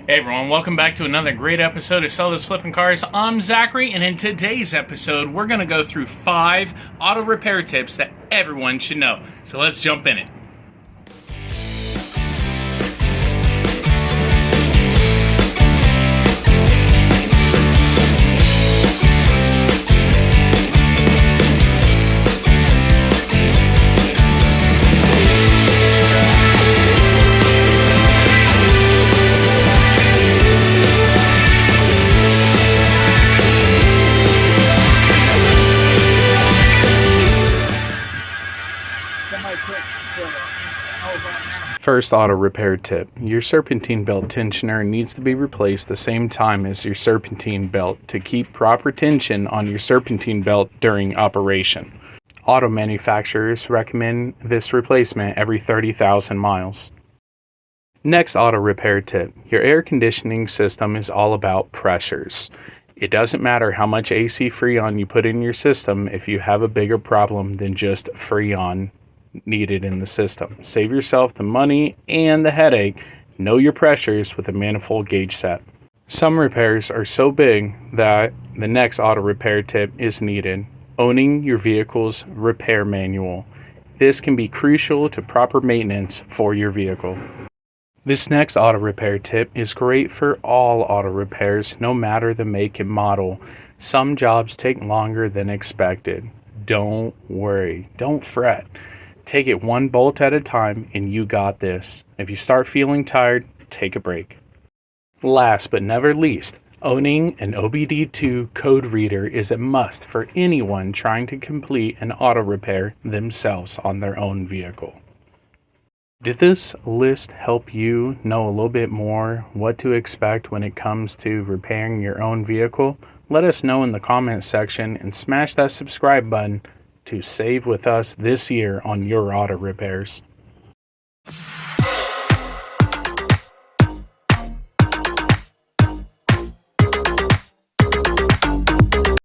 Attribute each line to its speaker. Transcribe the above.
Speaker 1: Hey everyone, welcome back to another great episode of Sell Those Flipping Cars. I'm Zachary, and in today's episode, we're going to go through 5 auto repair tips that everyone should know. So let's jump in it.
Speaker 2: First auto repair tip. Your serpentine belt tensioner needs to be replaced the same time as your serpentine belt to keep proper tension on your serpentine belt during operation. Auto manufacturers recommend this replacement every 30,000 miles. Next auto repair tip. Your air conditioning system is all about pressures. It doesn't matter how much AC freon you put in your system if you have a bigger problem than just freon needed in the system. Save yourself the money and the headache. Know your pressures with a manifold gauge set. Some repairs are so big that the next auto repair tip is needed. Owning your vehicle's repair manual. This can be crucial to proper maintenance for your vehicle. This next auto repair tip is great for all auto repairs, no matter the make and model. Some jobs take longer than expected. Don't worry. Don't fret. Take it one bolt at a time and you got this. If you start feeling tired, take a break. Last but never least, owning an OBD2 code reader is a must for anyone trying to complete an auto repair themselves on their own vehicle. Did this list help you know a little bit more what to expect when it comes to repairing your own vehicle? Let us know in the comments section and smash that subscribe button to save with us this year on your auto repairs.